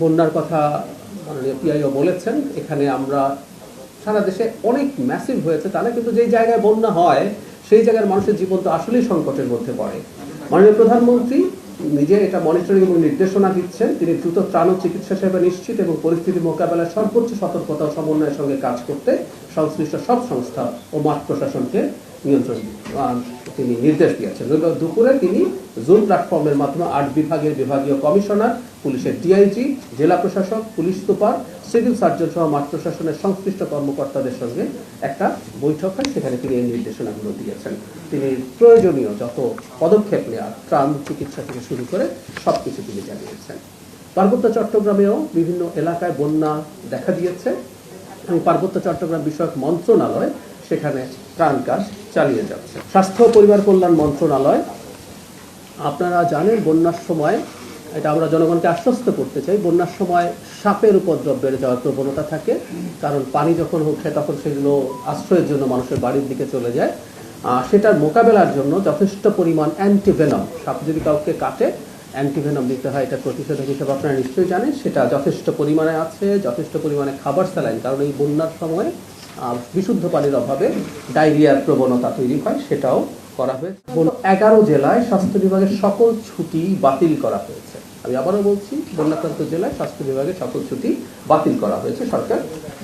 বন্যার কথা মাননীয় পিআইও বলেছেন। এখানে আমরা সারা দেশে অনেক ম্যাসিভ হয়েছে তা না, কিন্তু যেই জায়গায় বন্যা হয় সেই জায়গার মানুষের জীবন তো আসলেই সংকটের মধ্যে পড়ে। মাননীয় প্রধানমন্ত্রী নিজে এটা মনিটরিং এবং নির্দেশনা দিচ্ছেন। তিনি দ্রুত ত্রাণ ও চিকিৎসা সেবা নিশ্চিত এবং পরিস্থিতি মোকাবেলায় সর্বোচ্চ সতর্কতা ও সমন্বয়ের সঙ্গে কাজ করতে সংশ্লিষ্ট সব সংস্থা ও মাঠ প্রশাসনকে তিনি নির্দেশ দিয়েছেন। দুপুরে তিনি জুম প্ল্যাটফর্মের মাধ্যমে ৮ বিভাগের বিভাগীয় কমিশনার, পুলিশের ডিআইজি, জেলা প্রশাসক, পুলিশ সুপার, সিভিল সার্জন সহ মাঠ প্রশাসনের সংশ্লিষ্ট কর্মকর্তাদের সঙ্গে একটা বৈঠক হয়। সেখানে তিনি এই নির্দেশনাগুলো দিয়েছেন। তিনি প্রয়োজনীয় যত পদক্ষেপ নেওয়ার, ত্রাণ চিকিৎসা থেকে শুরু করে সবকিছু তিনি জানিয়েছেন। পার্বত্য চট্টগ্রামেও বিভিন্ন এলাকায় বন্যা দেখা দিয়েছে এবং পার্বত্য চট্টগ্রাম বিষয়ক মন্ত্রণালয় সেখানে ত্রাণ কাজ চালিয়ে যাচ্ছে। স্বাস্থ্য ও পরিবার কল্যাণ মন্ত্রণালয়, আপনারা জানেন বন্যার সময়, এটা আমরা জনগণকে আশ্বস্ত করতে চাই, বন্যার সময় সাপের উপদ্রব বেড়ে যাওয়ার প্রবণতা থাকে। কারণ পানি যখন ওঠে তখন সেগুলো আশ্রয়ের জন্য মানুষের বাড়ির দিকে চলে যায়। সেটার মোকাবেলার জন্য যথেষ্ট পরিমাণ অ্যান্টিভেনম, সাপ যদি কাউকে কাটে অ্যান্টিভেনম দিতে হয়, এটা প্রতিষেধক হিসেবে আপনারা নিশ্চয়ই জানেন, সেটা যথেষ্ট পরিমাণে আছে। যথেষ্ট পরিমাণে খাবার স্যালাইন, কারণ এই বন্যার সময় বিশুদ্ধ পানির অভাবে ডায়রিয়ার প্রবণতা তৈরি হয়, সেটাও করা হয়েছে। 11 জেলায় স্বাস্থ্য বিভাগের সকল ছুটি বাতিল করা হয়েছে। আমি আবারও বলছি, বন্যাক্রান্ত জেলায় স্বাস্থ্য বিভাগের সকল ছুটি বাতিল করা হয়েছে। সরকার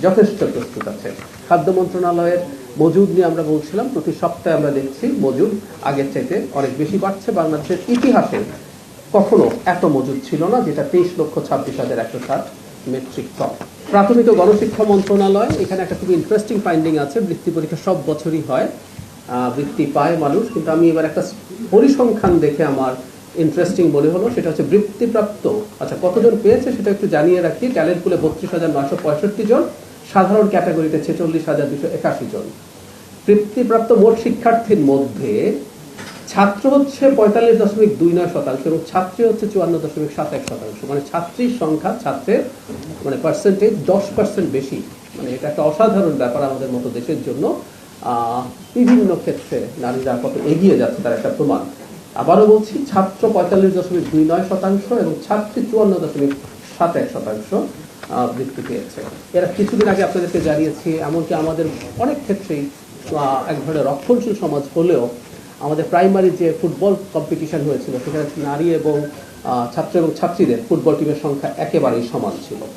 যথেষ্ট প্রস্তুত আছে। খাদ্য মন্ত্রণালয়ের মজুদ নিয়ে আমরা বলছিলাম, প্রতি সপ্তাহে আমরা দেখছি মজুদ আগের চাইতে অনেক বেশি বাড়ছে। বাংলাদেশের ইতিহাসে কখনো এত মজুদ ছিল না, যেটা 23,26,160 মেট্রিক টন। প্রাথমিক ও গণশিক্ষা মন্ত্রণালয়, এখানে একটা খুব ইন্টারেস্টিং ফাইন্ডিং আছে। বৃত্তি পরীক্ষা সব বছরই হয়, বৃত্তি পায় মানুষ, কিন্তু আমি এবার একটা পরিসংখ্যান দেখে আমার ইন্টারেস্টিং মনে হলো। সেটা হচ্ছে বৃত্তিপ্রাপ্ত, আচ্ছা কতজন পেয়েছে সেটা একটু জানিয়ে রাখি। ট্যালেন্ট পুলে 32,965 জন, সাধারণ ক্যাটাগরিতে 46,281 জন। বৃত্তিপ্রাপ্ত মোট শিক্ষার্থীর মধ্যে ছাত্র হচ্ছে 45.29% এবং ছাত্রী হচ্ছে 54.71%। মানে ছাত্রীর সংখ্যা, ছাত্রের মানে পার্সেন্টেজ 10% বেশি। মানে এটা একটা অসাধারণ ব্যাপার আমাদের মতো দেশের জন্য। বিভিন্ন ক্ষেত্রে নারীরা কত এগিয়ে যাচ্ছে তার একটা প্রমাণ। আবারও বলছি, ছাত্র 45.29% এবং ছাত্রী 54.71% বৃত্তি পেয়েছে। এরা কিছুদিন আগে আপনাদেরকে জানিয়েছি, এমনকি আমাদের অনেক ক্ষেত্রেই এক ধরনের রক্ষণশীল সমাজ হলেও আমাদের প্রাইমারি যে ফুটবল কম্পিটিশন হয়েছিল সেখানে নারী এবং ছাত্র এবং ছাত্রীদের ফুটবল টিমের সংখ্যা একেবারেই সমান ছিল।